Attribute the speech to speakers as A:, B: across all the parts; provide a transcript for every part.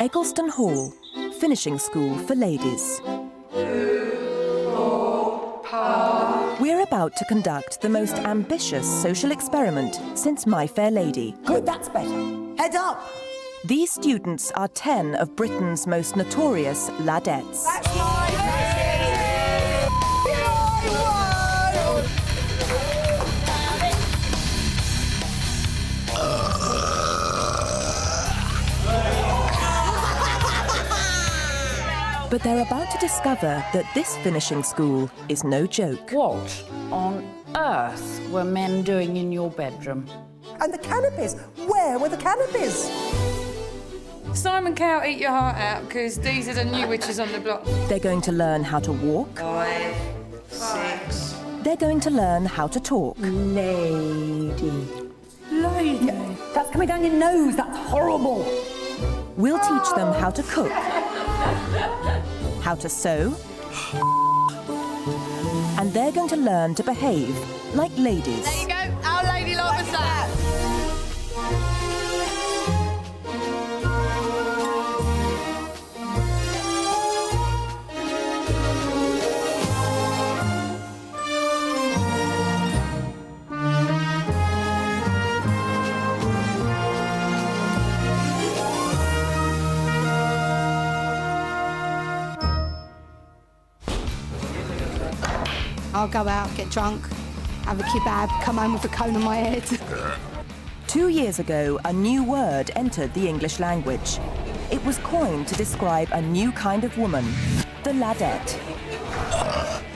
A: Eggleston Hall, finishing school for ladies. We're about to conduct the most ambitious social experiment since My Fair Lady.
B: Good, that's better. Head up!
A: These students are 10 of Britain's most notorious ladettes.
B: That's my lady!
A: But they're about to discover that this finishing school is no joke.
C: What on earth were men doing in your bedroom?
B: And the canopies? Where were the canopies?
D: Simon Cowell, eat your heart out, because these are the new witches on the block.
A: They're going to learn how to walk.
E: 5, 6.
A: They're going to learn how to talk.
B: Lady. Lady. That's coming down your nose, that's horrible.
A: We'll teach them how to cook, how to sew, and they're going to learn to behave like ladies.
D: There you go, our ladylike was that.
F: I'll go out, get drunk, have a kebab, come home with a cone on my head.
A: 2 years ago, a new word entered the English language. It was coined to describe a new kind of woman, the ladette.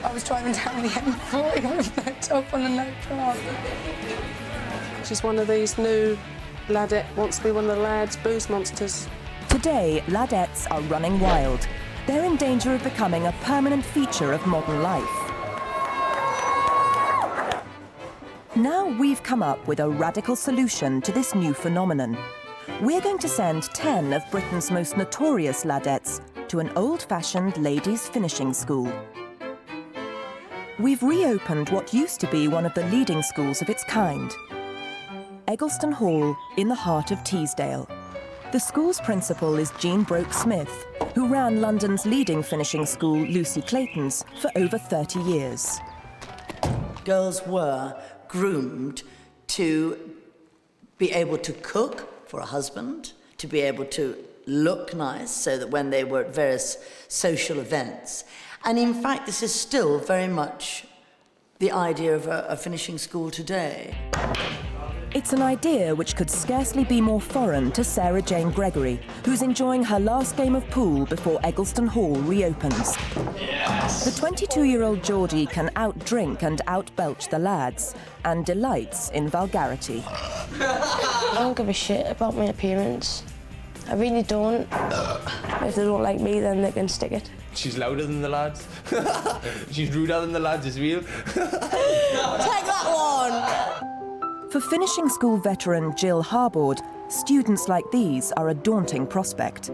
F: I was driving down the M40 with no top on and no bra.
G: She's one of these new ladette, wants to be one of the lads' booze monsters.
A: Today, ladettes are running wild. They're in danger of becoming a permanent feature of modern life. Now we've come up with a radical solution to this new phenomenon. We're going to send 10 of Britain's most notorious ladettes to an old-fashioned ladies' finishing school. We've reopened what used to be one of the leading schools of its kind. Eggleston Hall, in the heart of Teesdale. The school's principal is Jean Broke-Smith, who ran London's leading finishing school, Lucy Clayton's, for over 30 years.
E: Girls were groomed to be able to cook for a husband, to be able to look nice so that when they were at various social events. And in fact, this is still very much the idea of a finishing school today.
A: It's an idea which could scarcely be more foreign to Sarah Jane Gregory, who's enjoying her last game of pool before Eggleston Hall reopens. Yes. The 22-year-old Geordie can outdrink and outbelch the lads, and delights in vulgarity.
H: I don't give a shit about my appearance. I really don't. If they don't like me, then they can stick it.
I: She's louder than the lads. She's ruder than the lads as well.
E: Take that one!
A: For finishing school veteran Jill Harbord, students like these are a daunting prospect.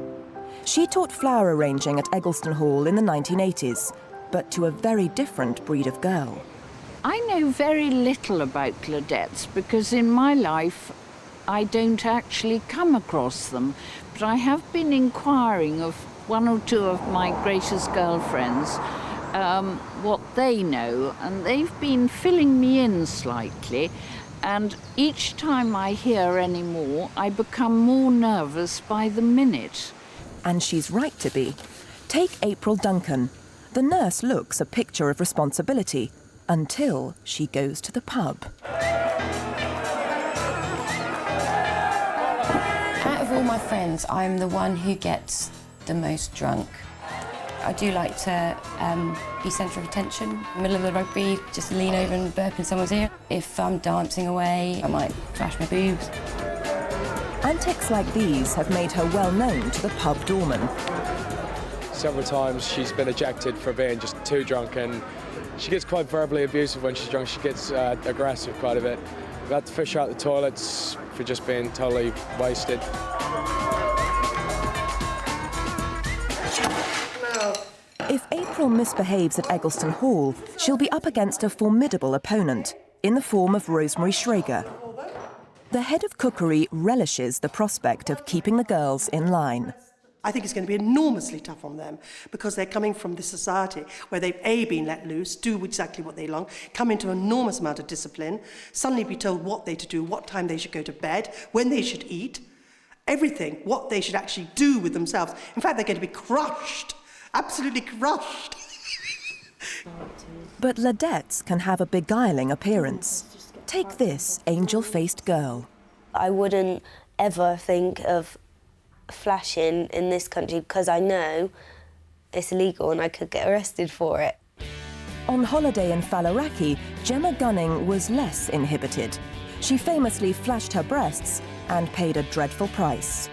A: She taught flower arranging at Eggleston Hall in the 1980s, but to a very different breed of girl.
C: I know very little about ladettes because in my life I don't actually come across them, but I have been inquiring of one or two of my greatest girlfriends what they know, and they've been filling me in slightly. And each time I hear any more, I become more nervous by the minute.
A: And she's right to be. Take April Duncan. The nurse looks a picture of responsibility until she goes to the pub.
J: Out of all my friends, I'm the one who gets the most drunk. I do like to be centre of attention. In the middle of the rugby, just lean over and burp in someone's ear. If I'm dancing away, I might flash my boobs.
A: Antics like these have made her well known to the pub doorman.
K: Several times she's been ejected for being just too drunk, and she gets quite verbally abusive when she's drunk. She gets aggressive quite a bit. We've had to fish her out the toilets for just being totally wasted.
A: If April misbehaves at Eggleston Hall, she'll be up against a formidable opponent in the form of Rosemary Schrager. The head of cookery relishes the prospect of keeping the girls in line.
L: I think it's going to be enormously tough on them because they're coming from this society where they've been let loose, do exactly what they long, come into an enormous amount of discipline, suddenly be told what they to do, what time they should go to bed, when they should eat, everything, what they should actually do with themselves. In fact, they're going to be crushed, absolutely crushed.
A: But ladettes can have a beguiling appearance. Take this angel-faced girl.
H: I wouldn't ever think of flashing in this country because I know it's illegal and I could get arrested for it.
A: On holiday in Faliraki, Gemma Gunning was less inhibited. She famously flashed her breasts and paid a dreadful price.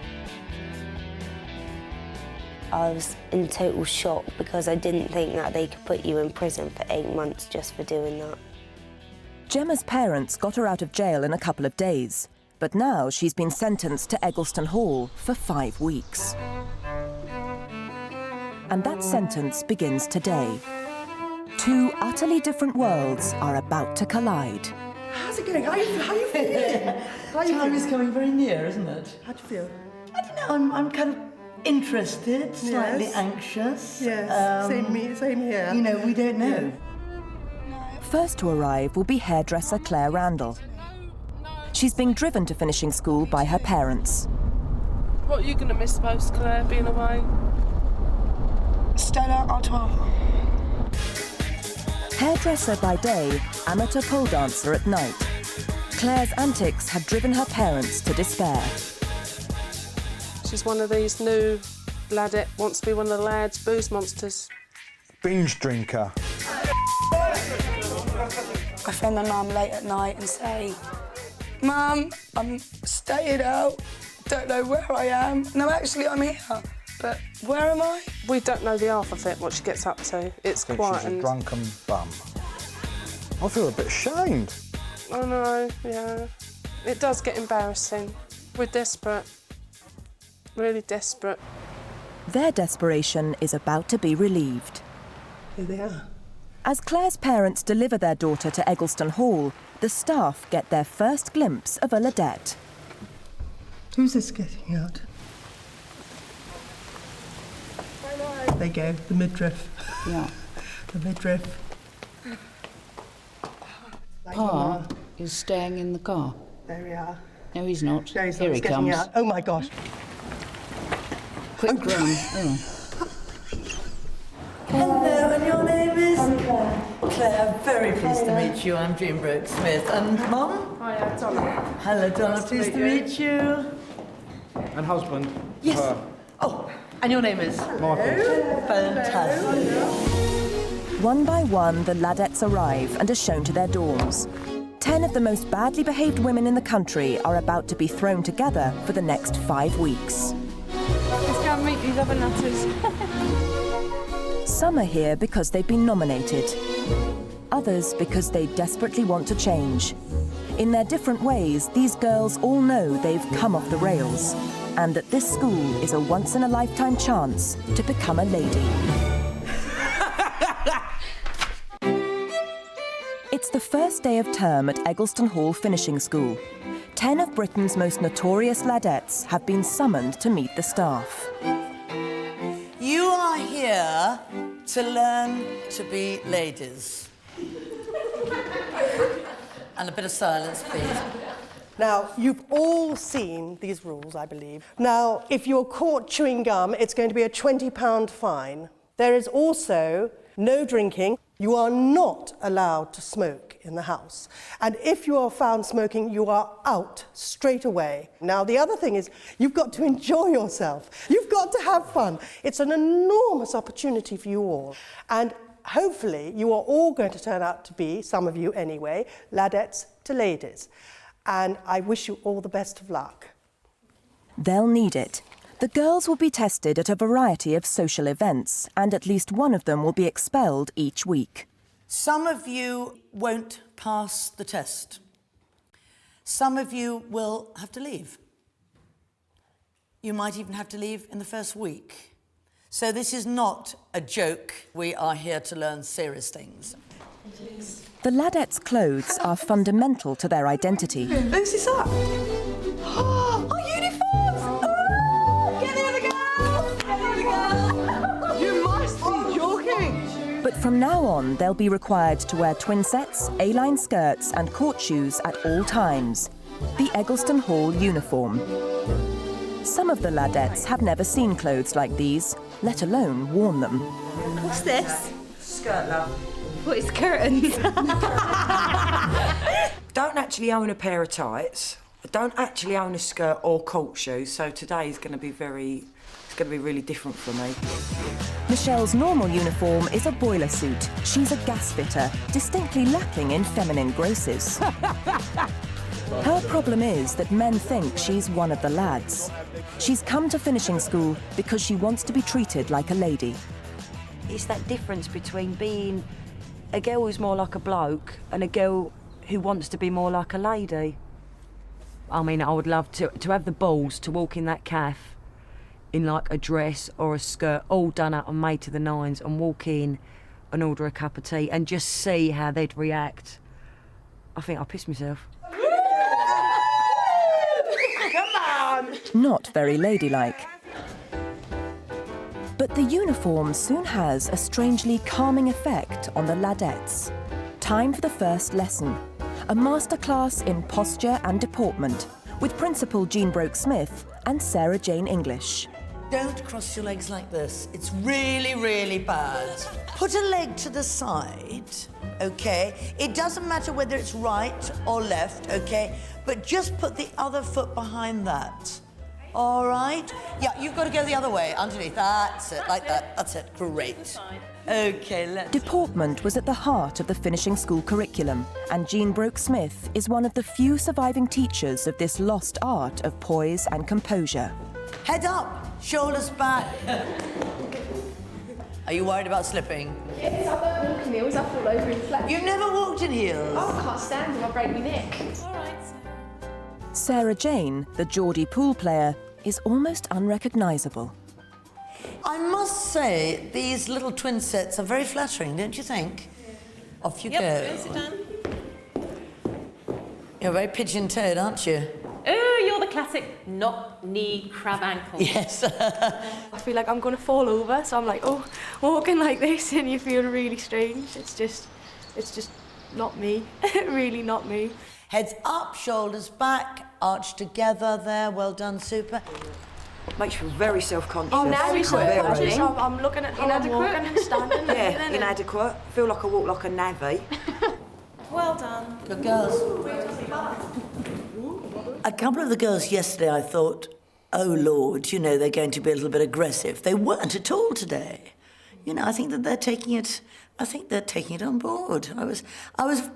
H: I was in total shock because I didn't think that they could put you in prison for 8 months just for doing that.
A: Gemma's parents got her out of jail in a couple of days, but now she's been sentenced to Eggleston Hall for 5 weeks. And that sentence begins today. 2 utterly different worlds are about to collide.
L: How's it going? How are you feeling?
E: Time is coming very near, isn't it?
L: How do you feel?
E: I don't know, I'm kind of interested, slightly anxious.
L: Yes, same here.
E: You know, we don't know.
A: First to arrive will be hairdresser Claire Randall. She's being driven to finishing school by her parents.
G: What are you going to miss most, Claire, being away?
F: Stella Artois.
A: Hairdresser by day, amateur pole dancer at night. Claire's antics have driven her parents to despair.
G: She's one of these new Ladette, wants to be one of the lads, booze monsters.
M: Binge drinker.
F: I phone my mum late at night and say, Mum, I'm staying out, don't know where I am. No, actually, I'm here, but where am I?
G: We don't know the half of it, what she gets up to. It's quiet
M: She's a drunken bum. I feel a bit ashamed.
G: I know, yeah. It does get embarrassing. We're desperate. Really desperate.
A: Their desperation is about to be relieved.
L: Here they are.
A: As Claire's parents deliver their daughter to Eggleston Hall, the staff get their first glimpse of a ladette.
L: Who's this getting out? There you go, the midriff.
C: Yeah.
L: The midriff.
C: Pa is staying in the car.
L: There we are.
C: No, he's not.
L: No, he's not.
C: Here
L: He's
C: he
L: getting
C: comes.
L: out. Oh, my gosh.
C: Quick run. Oh.
E: Hello, and your name is? Claire, very pleased to meet you. I'm Jean Brooke-Smith. And Mum?
G: Hi, Donna.
E: Hello, Donna, pleased to meet you.
M: And husband.
E: Yes.
M: Her.
E: Oh, and your name is?
M: Michael.
E: Fantastic.
A: One by one, the ladettes arrive and are shown to their dorms. 10 of the most badly behaved women in the country are about to be thrown together for the next 5 weeks.
D: Let's go and meet these other nutters.
A: Some are here because they've been nominated. Others because they desperately want to change. In their different ways, these girls all know they've come off the rails and that this school is a once-in-a-lifetime chance to become a lady. It's the first day of term at Eggleston Hall Finishing School. 10 of Britain's most notorious ladettes have been summoned to meet the staff.
E: You are here to learn to be ladies. And a bit of silence, please.
L: Now, you've all seen these rules, I believe. Now, if you're caught chewing gum, it's going to be a £20 fine. There is also no drinking. You are not allowed to smoke in the house. And if you are found smoking, you are out straight away. Now, the other thing is you've got to enjoy yourself. You've got to have fun. It's an enormous opportunity for you all. And hopefully, you are all going to turn out to be, some of you anyway, ladettes to ladies. And I wish you all the best of luck.
A: They'll need it. The girls will be tested at a variety of social events, and at least one of them will be expelled each week.
E: Some of you won't pass the test. Some of you will have to leave. You might even have to leave in the first week. So this is not a joke. We are here to learn serious things.
A: The ladettes' clothes are fundamental to their identity.
L: Who's this up?
F: Oh, uniforms! Oh, get the other girls!
A: But from now on, they'll be required to wear twin sets, A-line skirts and court shoes at all times. The Eggleston Hall uniform. Some of the ladettes have never seen clothes like these, let alone worn them.
B: What's this?
N: Skirt, love.
B: What is curtains?
N: Don't actually own a pair of tights. I don't actually own a skirt or court shoes, so today is going to be really different for me.
A: Michelle's normal uniform is a boiler suit. She's a gas fitter, distinctly lacking in feminine graces. Her problem is that men think she's one of the lads. She's come to finishing school because she wants to be treated like a lady.
N: It's that difference between being a girl who's more like a bloke and a girl who wants to be more like a lady. I mean, I would love to have the balls to walk in that cafe in like a dress or a skirt, all done up and made to the nines, and walk in and order a cup of tea and just see how they'd react. I think I'll piss myself.
B: Come on!
A: Not very ladylike. But the uniform soon has a strangely calming effect on the ladettes. Time for the first lesson. A masterclass in posture and deportment with Principal Jean Broke-Smith and Sarah Jane English.
E: Don't cross your legs like this. It's really, really bad. Put a leg to the side, okay? It doesn't matter whether it's right or left, okay? But just put the other foot behind that. All right? Yeah, you've got to go the other way, underneath. That's it, like that. That's it. Great. Okay, let's...
A: Deportment was at the heart of the finishing school curriculum, and Jean Broke-Smith is one of the few surviving teachers of this lost art of poise and composure.
E: Head up, shoulders back. Are you worried about slipping?
O: Yes, I don't walk in heels, I fall over in flat.
E: You've never walked in heels?
O: Oh, I can't stand them, I break my neck. All right.
A: Sarah Jane, the Geordie pool player, is almost unrecognisable.
E: I must say, these little twin sets are very flattering, don't you think? Yeah. Off you go.
D: Sit down.
E: You're very pigeon-toed, aren't you?
P: Oh, you're the classic knock-knee crab ankle.
E: Yes.
O: I feel like I'm going to fall over, so I'm like, oh, walking like this, and you feel really strange. It's just not me. Really not me.
E: Heads up, shoulders back, arch together there. Well done, super.
N: Makes you feel very self-conscious.
O: Oh, inadequate. I'm looking at how I'm walking and standing.
N: Yeah, inadequate. Feel like I walk like a navvy.
O: Well done.
E: Good girls. A couple of the girls yesterday, I thought, oh, Lord, you know, they're going to be a little bit aggressive. They weren't at all today. You know, I think that they're taking it on board. I was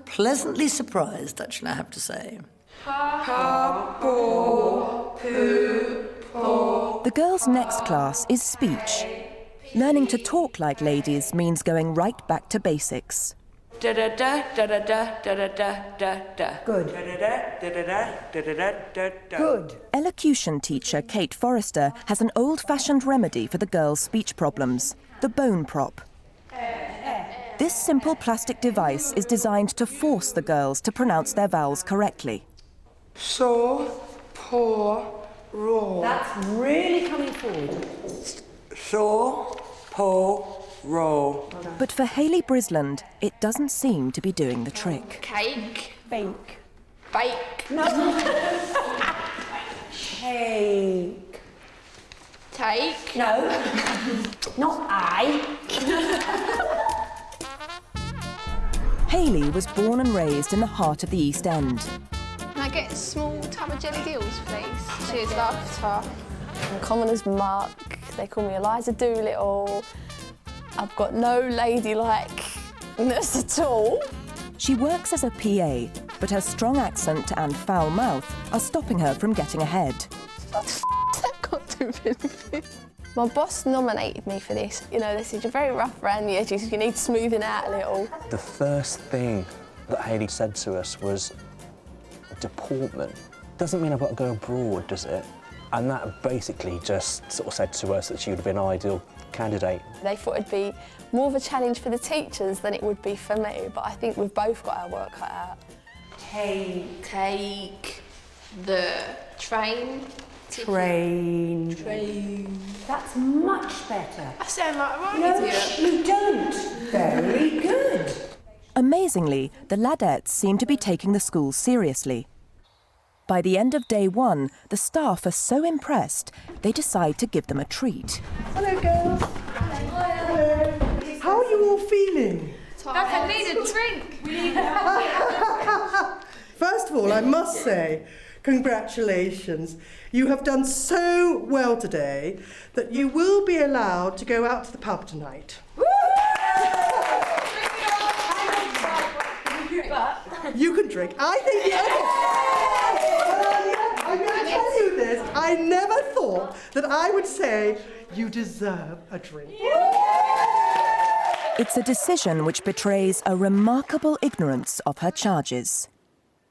E: pleasantly surprised, actually, I have to say.
A: The girls' next class is speech. Learning to talk like ladies means going right back to basics.
N: Da da da da da da da da da da.
B: Good.
N: Da da da da da da da da da.
B: Good.
A: Elocution teacher Kate Forrester has an old-fashioned remedy for the girls' speech problems, the bone prop. This simple plastic device is designed to force the girls to pronounce their vowels correctly.
F: So, poor, raw.
B: That's really coming forward.
F: So, poor, raw.
A: But for Hayley Brisland, it doesn't seem to be doing the trick.
O: Cake.
B: Bake.
O: Bake.
B: No. Cake.
O: Take.
B: No. Not I.
A: Hayley was born and raised in the heart of the East End.
O: Can I get a small tub of jelly deals, please? Cheers, love.
Q: I'm common as Mark. They call me Eliza Doolittle. I've got no ladylikeness at all.
A: She works as a PA, but her strong accent and foul mouth are stopping her from getting ahead.
Q: What's that got to do with anything? My boss nominated me for this. You know, they said, you're very rough around the edges, you need smoothing out a little.
M: The first thing that Hayley said to us was deportment. Doesn't mean I've got to go abroad, does it? And that basically just sort of said to us that she would have been an ideal candidate.
Q: They thought it'd be more of a challenge for the teachers than it would be for me, but I think we've both got our work cut out.
O: Take the train.
B: Train.
O: Train.
B: That's much much better.
D: I sound like a right
B: No,
D: idiot.
B: you don't. Very good.
A: Amazingly, the Ladettes seem to be taking the school seriously. By the end of day one, the staff are so impressed, they decide to give them a treat.
L: Hello, girls. Hello. How are you all feeling?
D: I need a drink.
L: First of all, I must say, congratulations. You have done so well today that you will be allowed to go out to the pub tonight. You can drink. I think... I'm going to tell you this. I never thought that I would say you deserve a drink.
A: It's a decision which betrays a remarkable ignorance of her charges.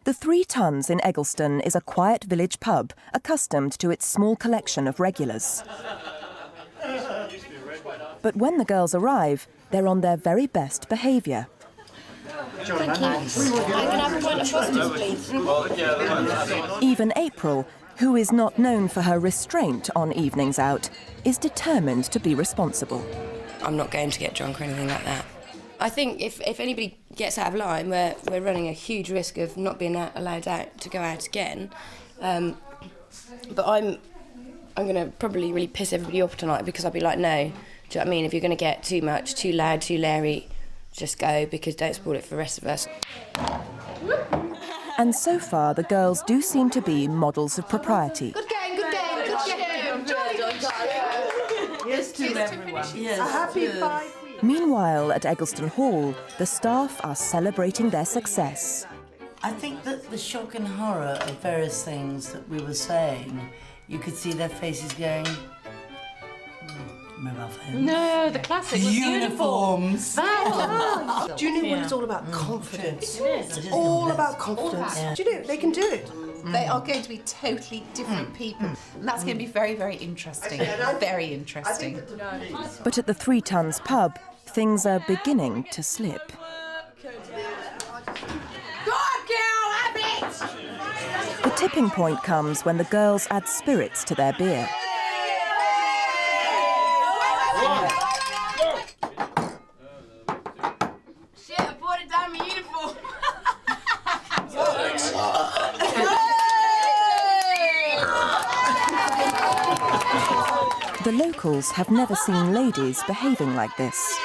A: The 3 Tons in Eggleston is a quiet village pub accustomed to its small collection of regulars. But when the girls arrive, they're on their very best behaviour.
Q: Thank you. I can have a pint of Foster's, please.
A: Even April, who is not known for her restraint on evenings out, is determined to be responsible.
R: I'm not going to get drunk or anything like that. I think if anybody gets out of line, we're running a huge risk of not being allowed out to go out again. But I'm going to probably really piss everybody off tonight because I'll be like, no, do you know what I mean? If you're going to get too much, too loud, too leery, just go, because don't spoil it for the rest of us.
A: And so far, the girls do seem to be models of propriety.
Q: Good game, good game, good game.
B: Yes to everyone.
L: Yes. A happy 5 weeks.
A: Meanwhile, at Eggleston Hall, the staff are celebrating their success.
E: I think that the shock and horror of various things that we were saying, you could see their faces going... Mobile phones.
P: No, the classic was
E: uniforms.
L: Do you know what it's all about? Confidence. It's all about confidence. Do you know, they can do it.
S: They are going to be totally different people. And that's going to be very, very interesting. Very interesting.
A: But at the 3 Tons pub, things are beginning to slip. The tipping point comes when the girls add spirits to their beer.
R: Shit, I brought it down my uniform.
A: The locals have never seen ladies behaving like this.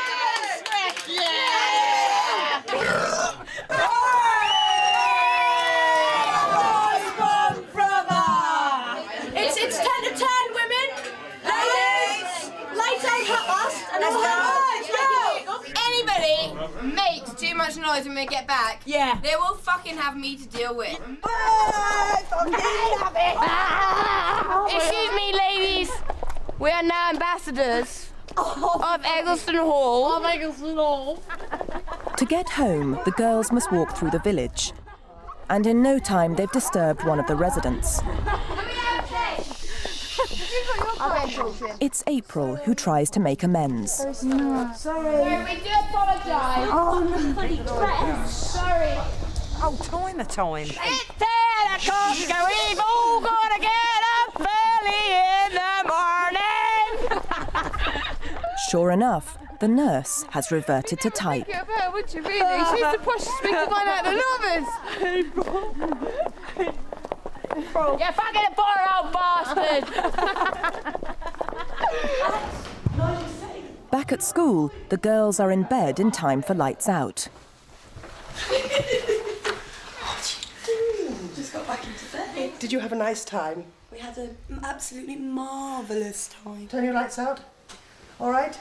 Q: It's 10 to 10, women. Ladies, lights out last. And
R: Anybody makes too much noise when we get back, they will fucking have me to deal with. Excuse me, ladies. We are now ambassadors of Eggleston Hall.
A: To get home, the girls must walk through the village. And in no time, they've disturbed one of the residents. It's April who tries to make amends.
Q: Sorry. We do apologise.
N: Oh,
Q: no. Sorry.
N: Oh, time.
R: It's 10 o'clock, we've all got to get up early in the morning.
A: Sure enough, the nurse has reverted to type.
D: Get her, would you really? She's the poshest speaker one out of the lovers.
R: You fucking poor old bastard.
A: Back at school, the girls are in bed in time for lights out.
F: Just got back into bed.
L: Did you have a nice time?
F: We had an absolutely marvellous time.
L: Turn your lights out. All right?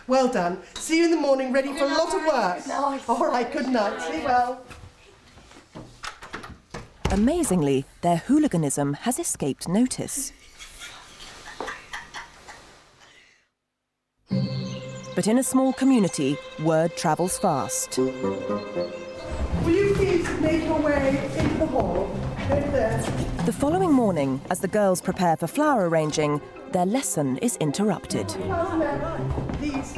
L: Well done. See you in the morning, ready for a lot of work.
F: Nice.
L: All right, good night. Sleep well.
A: Amazingly, their hooliganism has escaped notice. But in a small community, word travels fast.
L: Will you please make your way into the hall? Over there.
A: The following morning, as the girls prepare for flower arranging, their lesson is interrupted.
L: Please.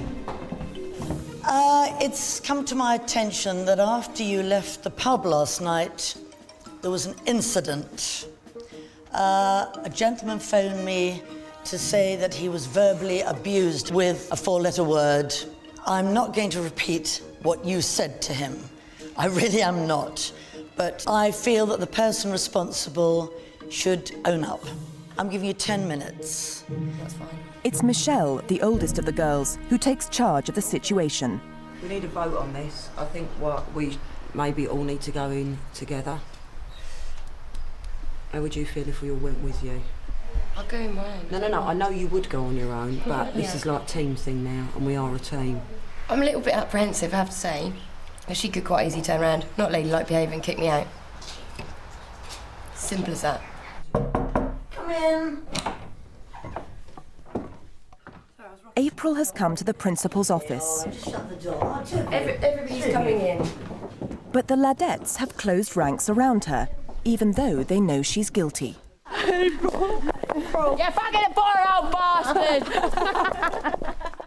E: It's come to my attention that after you left the pub last night, there was an incident. A gentleman phoned me to say that he was verbally abused with a 4-letter word. I'm not going to repeat what you said to him. I really am not. But I feel that the person responsible should own up. I'm giving you 10 minutes.
R: That's fine.
A: It's Michelle, the oldest of the girls, who takes charge of the situation.
N: We need a vote on this. I think we maybe all need to go in together. How would you feel if we all went with you?
R: I'll go on my own.
N: No, I know you would go on your own, but this is like a team thing now, and we are a team.
R: I'm a little bit apprehensive, I have to say. She could quite easily turn around, not ladylike behaviour, and kick me out. Simple as that.
E: Come in.
A: April has come to the principal's office.
E: Shut the door.
R: Everybody's coming in.
A: But the Ladettes have closed ranks around her, even though they know she's guilty.
D: April! You fucking poor old bastard!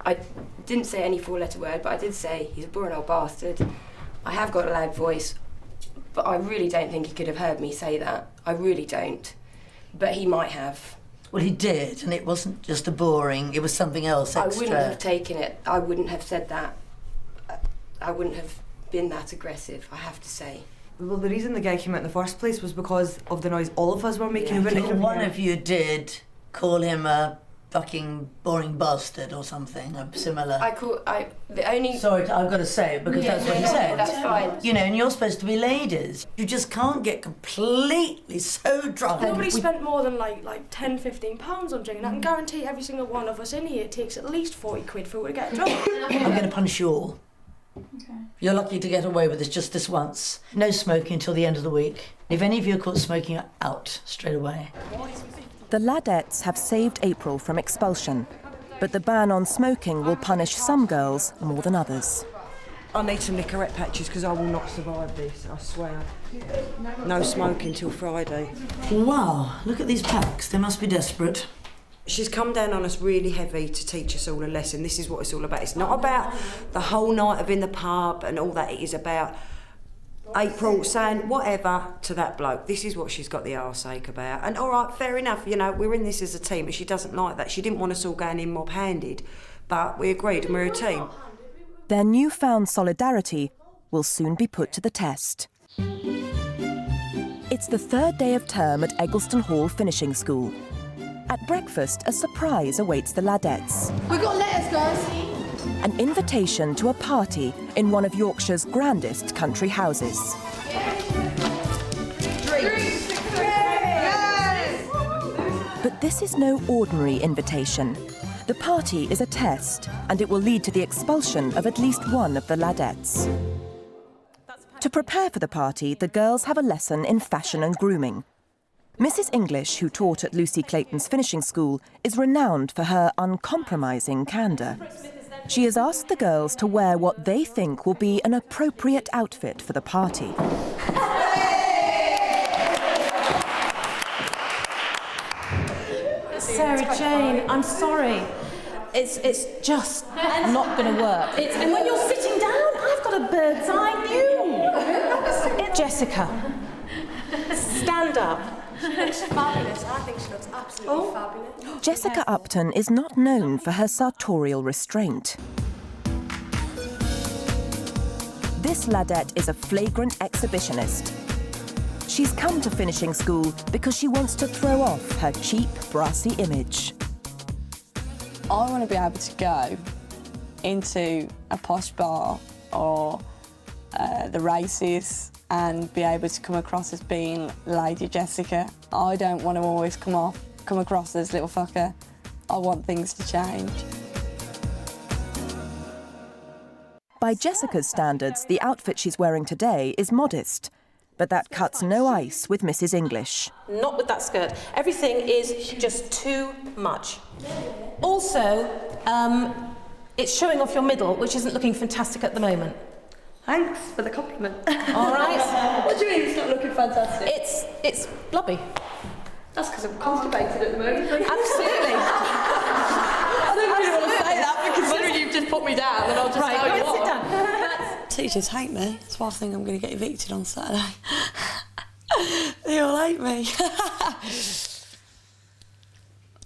R: I didn't say any 4-letter word, but I did say he's a boring old bastard. I have got a loud voice, but I really don't think he could have heard me say that. I really don't. But he might have.
E: Well, he did, and it wasn't just a boring, it was something else extra.
R: I wouldn't have taken it. I wouldn't have said that. I wouldn't have been that aggressive, I have to say.
N: Well, the reason the guy came out in the first place was because of the noise all of us were making.
E: Yeah, one of you did call him a fucking boring bastard or something, similar.
R: Sorry,
E: I've got to say it because that's what he said.
R: That's fine.
E: You know, and you're supposed to be ladies. You just can't get completely so drunk.
O: Nobody spent more than like £10-15 on drinking. I can guarantee every single one of us in here takes at least 40 quid for it to get drunk.
E: I'm going to punish you all. Okay. You're lucky to get away with this just this once. No smoking until the end of the week. If any of you are caught smoking, you're out straight away.
A: The Ladettes have saved April from expulsion, but the ban on smoking will punish some girls more than others.
N: I need some Nicorette patches because I will not survive this, I swear. No smoking till Friday.
E: Wow, look at these packs. They must be desperate.
N: She's come down on us really heavy to teach us all a lesson. This is what it's all about. It's not about the whole night of in the pub and all that. It is about April saying whatever to that bloke. This is what she's got the arse ache about. And all right, fair enough, you know, we're in this as a team, but she doesn't like that. She didn't want us all going in mob-handed, but we agreed and we're a team.
A: Their newfound solidarity will soon be put to the test. It's the third day of term at Eggleston Hall Finishing School. At breakfast, a surprise awaits the Ladettes.
D: We got letters, guys.
A: An invitation to a party in one of Yorkshire's grandest country houses. But this is no ordinary invitation. The party is a test, and it will lead to the expulsion of at least one of the Ladettes. To prepare for the party, the girls have a lesson in fashion and grooming. Mrs. English, who taught at Lucy Clayton's finishing school, is renowned for her uncompromising candour. She has asked the girls to wear what they think will be an appropriate outfit for the party.
P: Sarah Jane, I'm sorry. It's just not going to work. And when you're sitting down, I've got a bird's eye view. Jessica, stand up.
O: She looks fabulous. I think she looks absolutely fabulous.
A: Jessica Upton is not known for her sartorial restraint. This Ladette is a flagrant exhibitionist. She's come to finishing school because she wants to throw off her cheap, brassy image.
Q: I want to be able to go into a posh bar or the races and be able to come across as being Lady Jessica. I don't want to always come across as little fucker. I want things to change.
A: By Jessica's standards, the outfit she's wearing today is modest, but that cuts no ice with Mrs. English.
P: Not with that skirt. Everything is just too much. Also, it's showing off your middle, which isn't looking fantastic at the moment.
F: Thanks for the compliment.
P: All right.
F: What do you mean it's not looking fantastic?
P: It's blobby.
F: That's because I'm constipated at the moment.
P: Absolutely.
F: I don't really want to say that, but considering you've just put me down, then I'll just
P: right,
F: tell you
P: sit
F: what.
P: down.
F: Teachers hate me. That's why I think I'm going to get evicted on Saturday. They all hate me.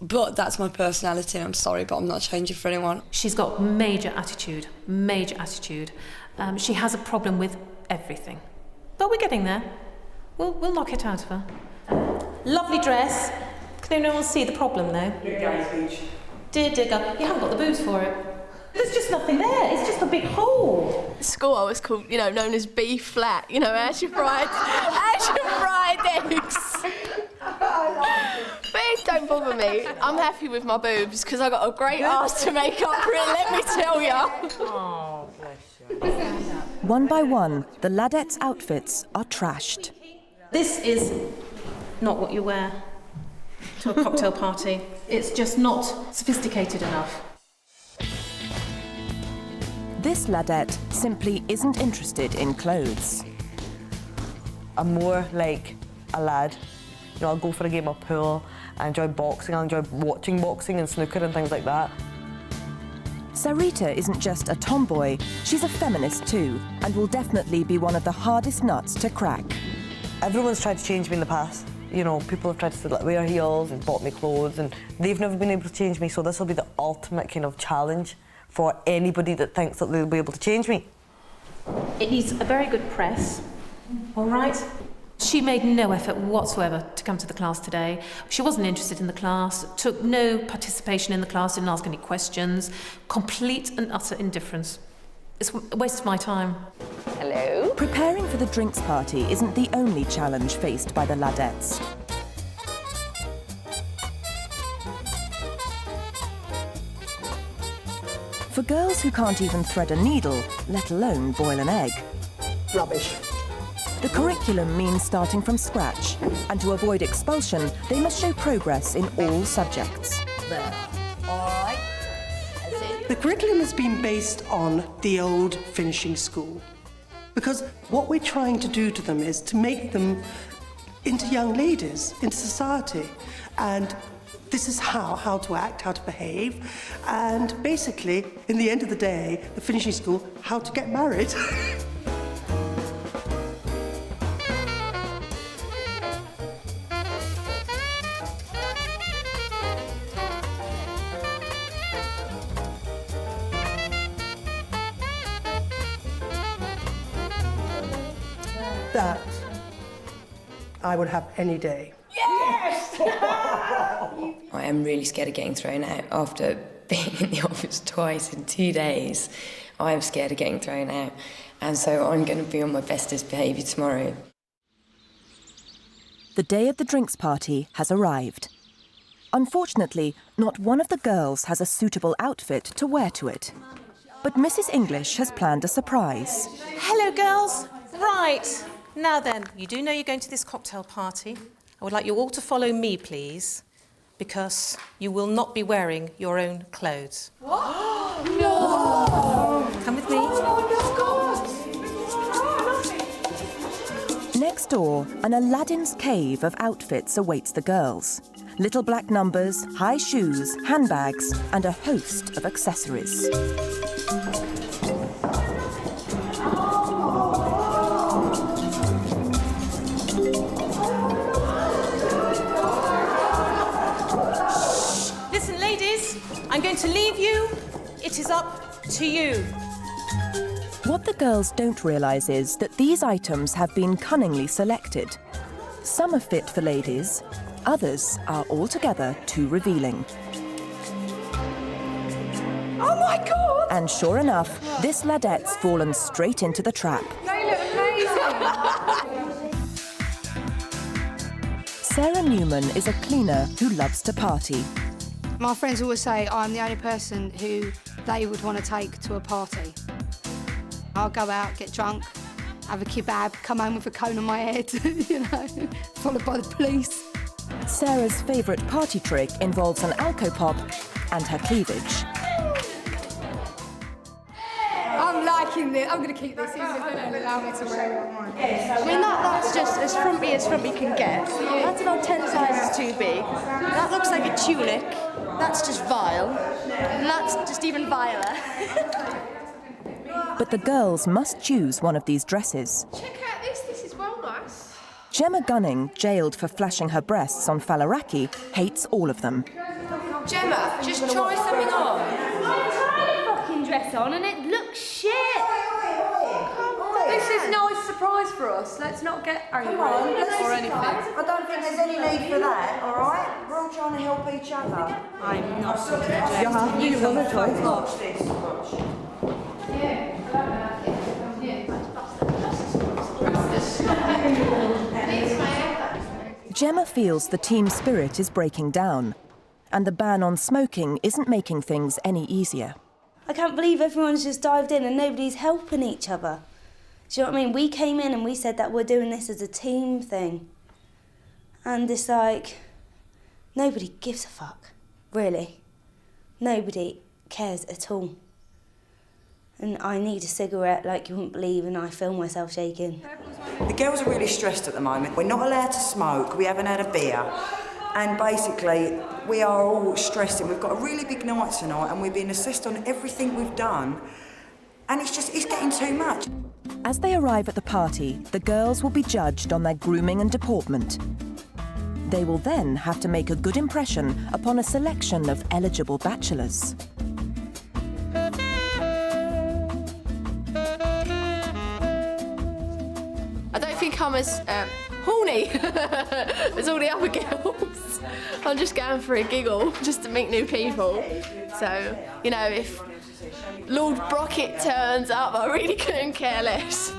F: But that's my personality, I'm sorry, but I'm not changing for anyone.
P: She's got major attitude, major attitude. She has a problem with everything. But we're getting there. We'll knock it out of her. Lovely dress. Can no one see the problem, though? Dear digger, you haven't got the booze for it. There's just nothing there. It's just a big hole.
O: At school, I was called, known as B flat. As you fried eggs. But don't bother me. I'm happy with my boobs because I got a great arse to make up for it. Let me tell ya.
N: Oh, bless you.
A: One by one, the ladettes' outfits are trashed.
P: This is not what you wear to a cocktail party. It's just not sophisticated enough.
A: This ladette simply isn't interested in clothes.
T: I'm more like a lad. I'll go for a game of pool. I enjoy boxing. I enjoy watching boxing and snooker and things like that.
A: Sarita isn't just a tomboy, she's a feminist too, and will definitely be one of the hardest nuts to crack.
T: Everyone's tried to change me in the past. People have tried to wear heels and bought me clothes, and they've never been able to change me, so this will be the ultimate kind of challenge for anybody that thinks that they'll be able to change me.
P: It needs a very good press, all right? She made no effort whatsoever to come to the class today. She wasn't interested in the class, took no participation in the class, didn't ask any questions. Complete and utter indifference. It's a waste of my time.
A: Hello? Preparing for the drinks party isn't the only challenge faced by the ladettes. For girls who can't even thread a needle, let alone boil an egg.
L: Rubbish.
A: The curriculum means starting from scratch, and to avoid expulsion, they must show progress in all subjects.
E: There. All right.
L: The curriculum has been based on the old finishing school, because what we're trying to do to them is to make them into young ladies, into society, and this is how to act, how to behave, and basically, in the end of the day, the finishing school, how to get married. That I would have any day.
R: Yes! I am really scared of getting thrown out. After being in the office twice in 2 days, I am scared of getting thrown out. And so I'm going to be on my bestest behaviour tomorrow.
A: The day of the drinks party has arrived. Unfortunately, not one of the girls has a suitable outfit to wear to it. But Mrs. English has planned a surprise.
P: Hello, girls. Right. Now then, you do know you're going to this cocktail party. I would like you all to follow me, please, because you will not be wearing your own clothes.
D: What? No!
P: Come with me.
A: Next door, an Aladdin's cave of outfits awaits the girls. Little black numbers, high shoes, handbags, and a host of accessories.
P: Listen, ladies, I'm going to leave you. It is up to you.
A: What the girls don't realise is that these items have been cunningly selected. Some are fit for ladies, others are altogether too revealing.
D: Oh my God!
A: And sure enough, this ladette's fallen straight into the trap.
D: They look amazing!
A: Sarah Newman is a cleaner who loves to party.
U: My friends always say I'm the only person who they would want to take to a party. I'll go out, get drunk, have a kebab, come home with a cone on my head, followed by the police.
A: Sarah's favourite party trick involves an alcopop and her cleavage.
U: I'm liking this. I'm going to keep this even if they don't allow me to wear it. I mean, that's just as frumpy can get. That's about 10 sizes too big. That looks like a tunic. That's just vile. And that's just even viler.
A: But the girls must choose one of these dresses.
D: Check out this. This is well nice.
A: Gemma Gunning, jailed for flashing her breasts on Falaraki, hates all of them.
R: Gemma, just try something on.
I: I've tried a fucking dress on and it looks shit.
B: This is no surprise for us. Let's not get angry or anything.
T: I don't think there's any need for that, all right? We're all trying to help each other.
B: I'm not.
T: You've got a choice. Watch this.
A: Gemma feels the team spirit is breaking down, and the ban on smoking isn't making things any easier.
H: I can't believe everyone's just dived in and nobody's helping each other. Do you know what I mean? We came in and we said that we're doing this as a team thing. And it's like, nobody gives a fuck, really. Nobody cares at all. And I need a cigarette like you wouldn't believe, and I feel myself shaking.
T: The girls are really stressed at the moment. We're not allowed to smoke, we haven't had a beer. And basically, we are all stressing. We've got a really big night tonight and we're being assessed on everything we've done. And it's getting too much.
A: As they arrive at the party, the girls will be judged on their grooming and deportment. They will then have to make a good impression upon a selection of eligible bachelors.
D: I don't think I'm as horny as all the other girls. I'm just going for a giggle, just to meet new people. So, you know, if Lord Brockett turns up, I really couldn't care less.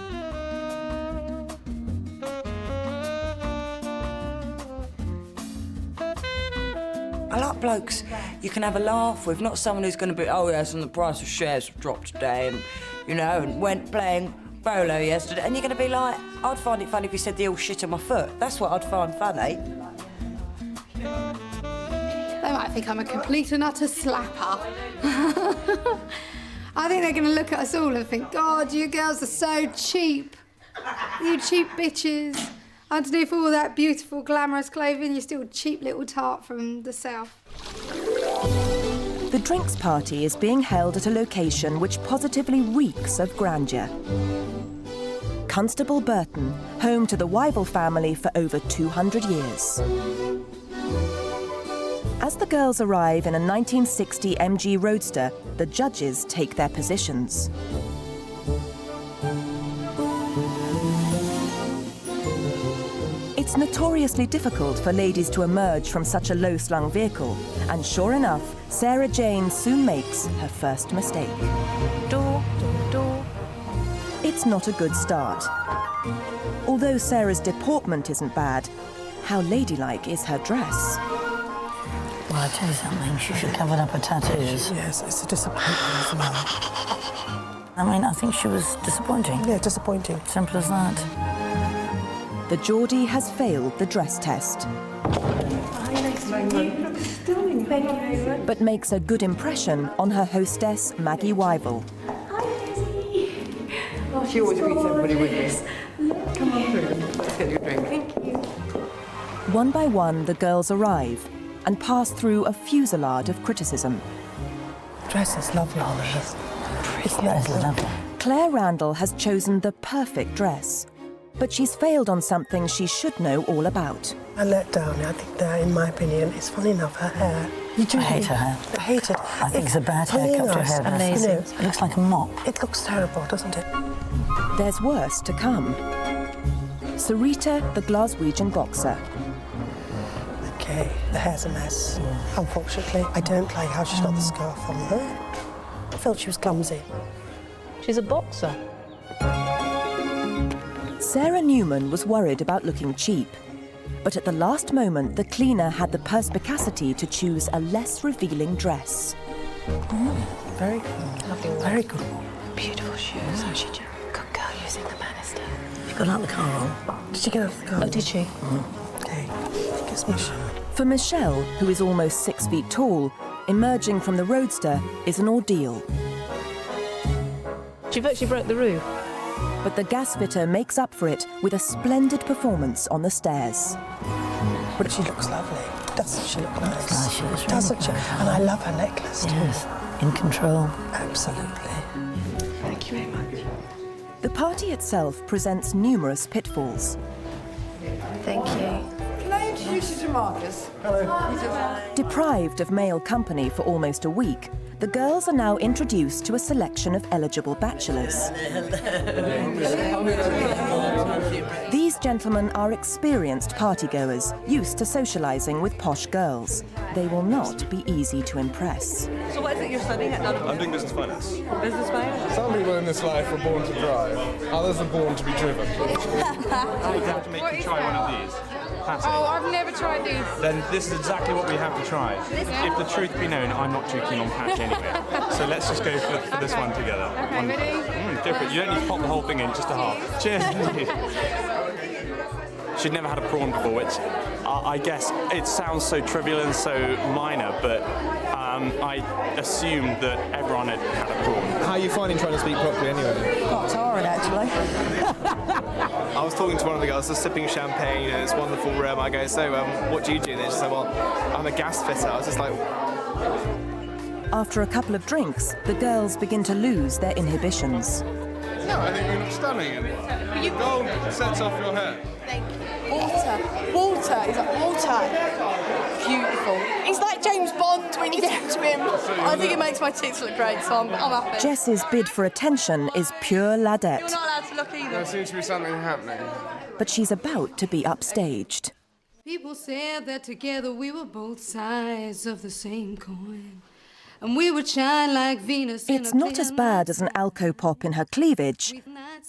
T: I like blokes you can have a laugh with, not someone who's going to be, oh yes, and the price of shares have dropped today, and, you know, and went playing polo yesterday, and you're going to be like, I'd find it funny if you said the old shit on my foot. That's what I'd find funny.
U: They might think I'm a complete and utter slapper. I think they're going to look at us all and think, God, you girls are so cheap. You cheap bitches. Underneath all that beautiful, glamorous clothing, you're still a cheap little tart from the south.
A: The drinks party is being held at a location which positively reeks of grandeur. Constable Burton, home to the Wyville family for over 200 years. As the girls arrive in a 1960 MG Roadster, the judges take their positions. It's notoriously difficult for ladies to emerge from such a low-slung vehicle, and sure enough, Sarah Jane soon makes her first mistake. Door, door. It's not a good start. Although Sarah's deportment isn't bad, how ladylike is her dress?
V: Well, I tell you something, she should have covered up her tattoos.
L: Yes, it's a disappointment as well.
V: I mean, I think she was disappointing.
L: Yeah, disappointing.
V: Simple as that.
A: The Geordie has failed the dress test, but makes a good impression on her hostess, Maggie Wyville.
T: She always greets everybody with this. Come on through. Let's get you a drink.
D: Thank you.
A: One by one, the girls arrive and pass through a fusillade of criticism.
L: The dress is lovely, Holly. It's
V: lovely.
A: Claire Randall has chosen the perfect dress, but she's failed on something she should know all about.
L: I let down, I think that, in my opinion, it's funny enough, her hair.
V: I hate her hair.
L: I hate it.
V: I think it's a bad haircut for a hairdresser.
L: You know,
V: It looks like a mop.
L: It looks terrible, doesn't it?
A: There's worse to come. Sarita, the Glaswegian boxer.
L: Okay, the hair's a mess. Unfortunately, I don't like how she's got the scarf on her. I felt she was clumsy.
P: She's a boxer.
A: Sarah Newman was worried about looking cheap, but at the last moment, the cleaner had the perspicacity to choose a less revealing dress.
L: Very good. Lovely. Very good.
V: Beautiful shoes. How she do? Good girl using the banister. She got out of the car on.
L: Did she get out of the car?
V: Oh, did she?
L: Okay. She gives me a show.
A: For Michelle, who is almost 6 feet tall, emerging from the Roadster is an ordeal.
P: She virtually broke the roof.
A: But the gas fitter makes up for it with a splendid performance on the stairs.
L: But she looks lovely. Doesn't she look nice?
V: Nice, she looks really
L: Doesn't she?
V: good.
L: And I love her necklace too.
V: Yes, in control.
L: Absolutely. Thank you very much.
A: The party itself presents numerous pitfalls.
D: Thank you.
F: Can I introduce you to Marcus.
L: Hello.
A: Deprived of male company for almost a week, the girls are now introduced to a selection of eligible bachelors. These gentlemen are experienced partygoers, used to socialising with posh girls. They will not be easy to impress.
T: So what is it you're studying at?
J: I'm doing business finance.
T: Business finance?
J: Some people in this life are born to drive, others are born to be driven.
K: I'd have to make you try one of these. Classic.
U: Oh, I've never tried these.
K: Then this is exactly what we have to try. If the truth be known, I'm not too keen on patch anyway. So let's just go for this one together.
U: Okay, ready?
K: Different. You don't need to pop the whole thing in, just a half. Cheers. She'd never had a prawn before, which I guess it sounds so trivial and so minor, but I assumed that everyone had had a prawn.
J: How are you finding trying to speak properly anyway?
T: Quite tiring, actually.
J: I was talking to one of the girls, just sipping champagne, and it's a wonderful room. I go, so what do you do? And they just said, well, I'm a gas fitter. I was just like...
A: After a couple of drinks, the girls begin to lose their inhibitions.
J: No, I think you look stunning. And gold sets off your hair.
F: Thank you. Water. He's like, water. Beautiful. He's like James Bond when you get to him. I think it makes my tits look great, so I'm happy.
A: Jess's bid for attention is pure Ladette.
F: You're not allowed to look either.
J: There seems to be something happening.
A: But she's about to be upstaged.
U: People said that together we were both sides of the same coin. And we would shine like Venus.
A: It's not as bad as an alco-pop in her cleavage,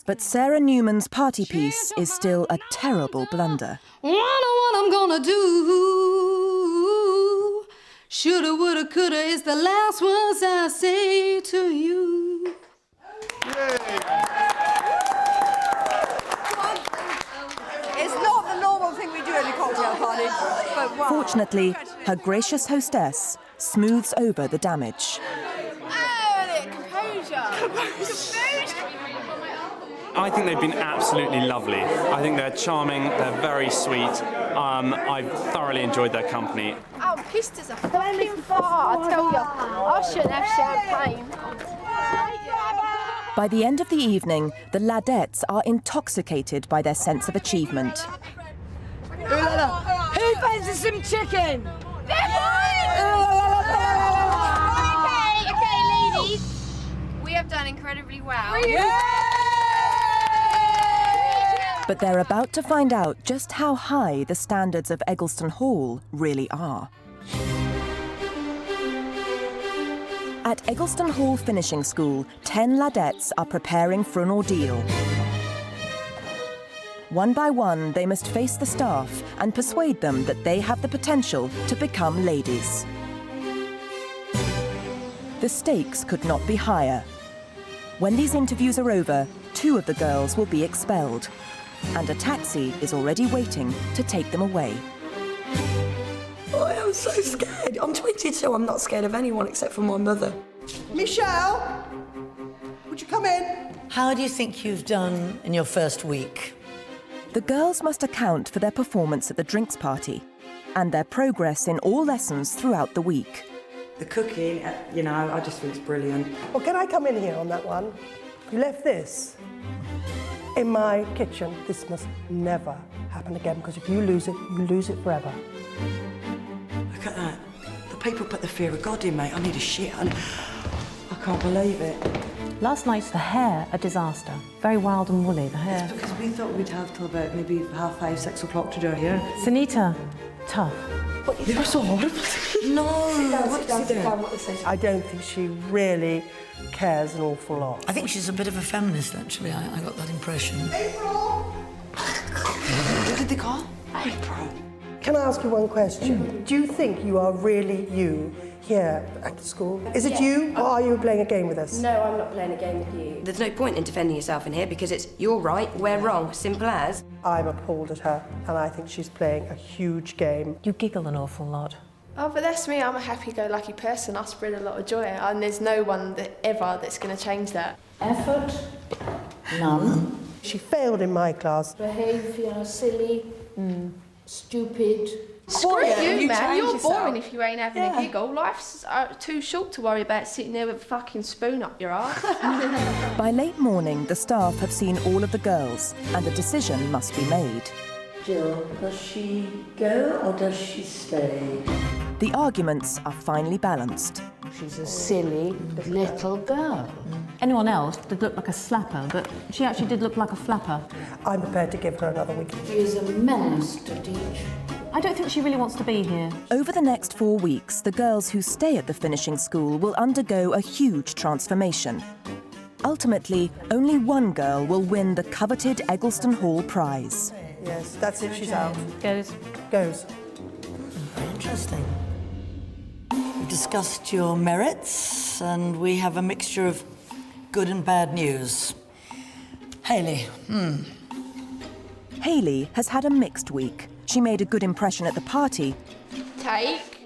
A: but Sarah Newman's party piece is still a terrible blunder.
U: Wonder what I'm gonna do. Shoulda, woulda, coulda is the last words I say to you.
F: It's not the normal thing we do at a cocktail party, but wow.
A: Fortunately, her gracious hostess smooths over the damage.
K: I think they've been absolutely lovely. I think they're charming, they're very sweet. I've thoroughly enjoyed their company.
D: I'm pissed as a fucking fart, I tell you. I shouldn't have champagne.
A: By the end of the evening, the Ladettes are intoxicated by their sense of achievement.
U: Who fancies some chicken?
D: Okay, ladies. We have done incredibly well.
A: But they're about to find out just how high the standards of Eggleston Hall really are. At Eggleston Hall Finishing School, 10 Ladettes are preparing for an ordeal. One by one, they must face the staff and persuade them that they have the potential to become ladies. The stakes could not be higher. When these interviews are over, 2 of the girls will be expelled, and a taxi is already waiting to take them away.
F: Oh, I'm so scared. I'm 22, I'm not scared of anyone except for my mother.
L: Michelle, would you come in?
E: How do you think you've done in your first week?
A: The girls must account for their performance at the drinks party and their progress in all lessons throughout the week.
B: The cooking, you know, I just think it's brilliant.
L: Well, can I come in here on that one? You left this in my kitchen. This must never happen again, because if you lose it forever.
B: Look at that. The people put the fear of God in, mate. I need a shit. I can't believe it.
P: Last night's the hair, a disaster. Very wild and woolly, the hair.
B: It's because we thought we'd have till about maybe 5:30, 6 o'clock to do it here.
P: Sunita, tough.
B: They were so horrible. No.
L: I don't think she really cares an awful lot.
E: I think she's a bit of a feminist, actually. I got that impression.
L: April!
B: What did they call? April.
L: Can I ask you one question? Do you think you are really you here at the school? Is it you, or are you playing a game with us?
R: No, I'm not playing a game with you. There's no point in defending yourself in here because it's you're right, we're wrong. Simple as.
L: I'm appalled at her, and I think she's playing a huge game.
P: You giggle an awful lot.
D: Oh, but that's me. I'm a happy-go-lucky person. I spread a lot of joy, and there's no one that's going to change that.
C: Effort? None.
L: She failed in my class.
C: Behaviour, silly, stupid.
D: Screw you, man. You're boring if you ain't having a giggle. Life's too short to worry about sitting there with a fucking spoon up your arse.
A: By late morning, the staff have seen all of the girls, and a decision must be made.
E: Jill, does she go or does she stay?
A: The arguments are finally balanced.
C: She's a silly little girl.
P: Anyone else did look like a slapper, but she actually did look like a flapper.
L: I'm prepared to give her another week.
C: She is a menace to teach.
P: I don't think she really wants to be here.
A: Over the next 4 weeks, the girls who stay at the finishing school will undergo a huge transformation. Ultimately, only one girl will win the coveted Eggleston Hall prize.
L: Yes, that's if she's out.
P: Goes.
L: Goes.
E: Very interesting. We've discussed your merits, and we have a mixture of good and bad news. Hayley,
A: Hayley has had a mixed week. She made a good impression at the party,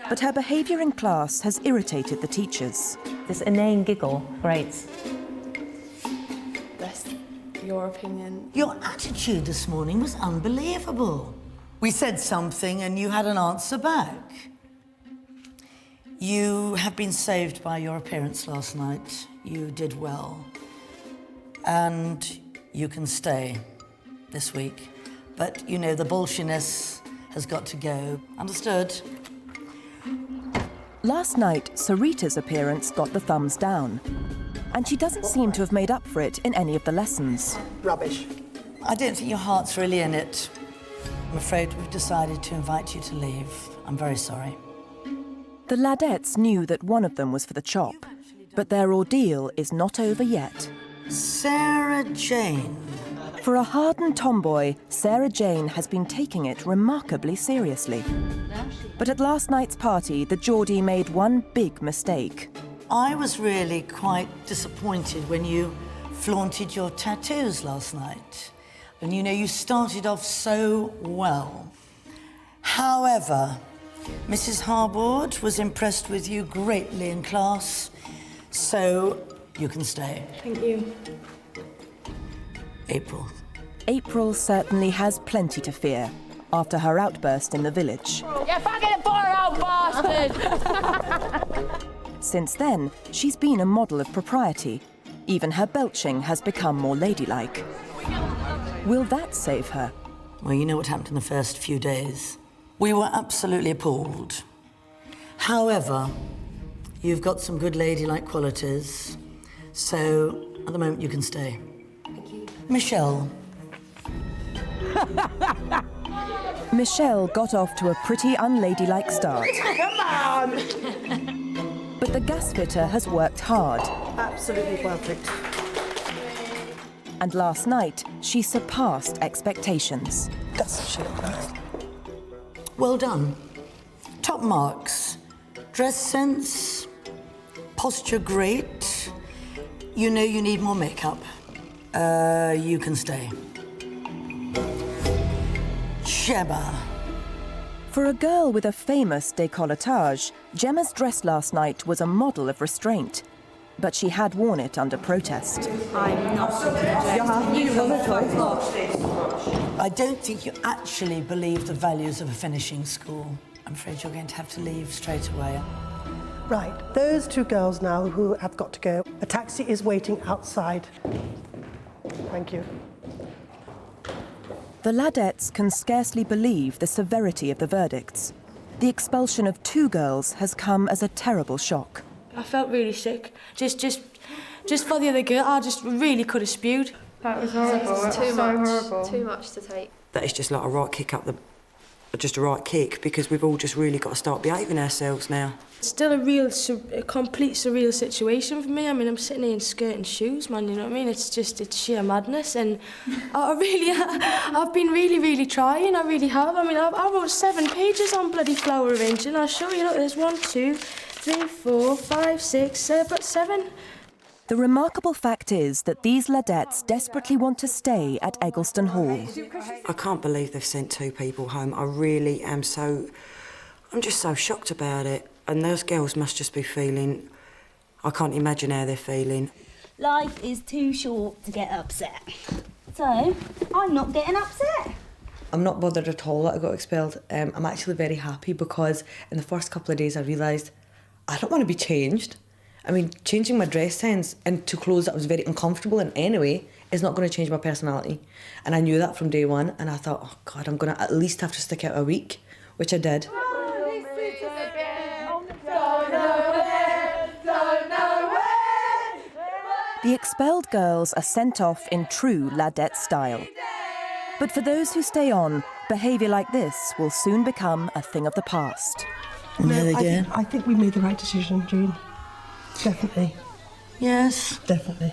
A: but her behaviour in class has irritated the teachers.
P: This inane giggle grates.
D: That's your opinion.
E: Your attitude this morning was unbelievable. We said something and you had an answer back. You have been saved by your appearance last night. You did well. And you can stay this week. But, you know, the bullshiness has got to go. Understood?
A: Last night, Sarita's appearance got the thumbs down. And she doesn't seem to have made up for it in any of the lessons.
L: Rubbish.
E: I don't think your heart's really in it. I'm afraid we've decided to invite you to leave. I'm very sorry.
A: The Ladettes knew that one of them was for the chop, but their ordeal is not over yet.
E: Sarah Jane.
A: For a hardened tomboy, Sarah Jane has been taking it remarkably seriously. But at last night's party, the Geordie made one big mistake.
E: I was really quite disappointed when you flaunted your tattoos last night. And you know, you started off so well. However, Mrs. Harbord was impressed with you greatly in class, so you can stay.
O: Thank you.
E: April.
A: April certainly has plenty to fear after her outburst in the village.
D: You fucking poor old bastard!
A: Since then, she's been a model of propriety. Even her belching has become more ladylike. Will that save her?
E: Well, you know what happened in the first few days. We were absolutely appalled. However, you've got some good ladylike qualities, so at the moment you can stay.
O: Thank you.
E: Michelle.
A: Michelle got off to a pretty unladylike start.
L: Come on!
A: But the gasfitter has worked hard.
L: Absolutely perfect.
A: And last night, she surpassed expectations.
L: That's shit.
E: Well done. Top marks. Dress sense, posture great. You know you need more makeup. You can stay. Gemma.
A: For a girl with a famous décolletage, Gemma's dress last night was a model of restraint. But she had worn it under protest.
H: I'm not
E: I don't think you actually believe the values of a finishing school. I'm afraid you're going to have to leave straight away.
L: Right, those two girls now who have got to go. A taxi is waiting outside. Thank you.
A: The Ladettes can scarcely believe the severity of the verdicts. The expulsion of 2 girls has come as a terrible shock.
O: I felt really sick. Just for the other girl, I just really could have spewed.
D: That was horrible. It's too much. Horrible. Too much to take.
B: That is just like a right kick up the... just a right kick, because we've all just really got to start behaving ourselves now.
O: It's still a complete surreal situation for me. I mean, I'm sitting here in skirt and shoes, man, you know what I mean? It's sheer madness, and I've been really trying, I really have. I mean, I wrote 7 pages on bloody flower arranging. I'll show you, look, there's 1, 2, 3, 4, 5, 6, 7.
A: The remarkable fact is that these Ladettes desperately want to stay at Eggleston Hall.
B: I can't believe they've sent 2 people home. I really am I'm just so shocked about it. And those girls must just be feeling... I can't imagine how they're feeling.
H: Life is too short to get upset. So, I'm not getting upset.
T: I'm not bothered at all that I got expelled. I'm actually very happy because in the first couple of days I realised I don't want to be changed. I mean, changing my dress sense into clothes that was very uncomfortable in anyway is not going to change my personality. And I knew that from day one, and I thought, oh God, I'm going to at least have to stick out a week, which I did.
A: The expelled girls are sent off in true Ladette style. But for those who stay on, behaviour like this will soon become a thing of the past.
L: I think we made the right decision, Jean. Definitely.
E: Yes.
L: Definitely.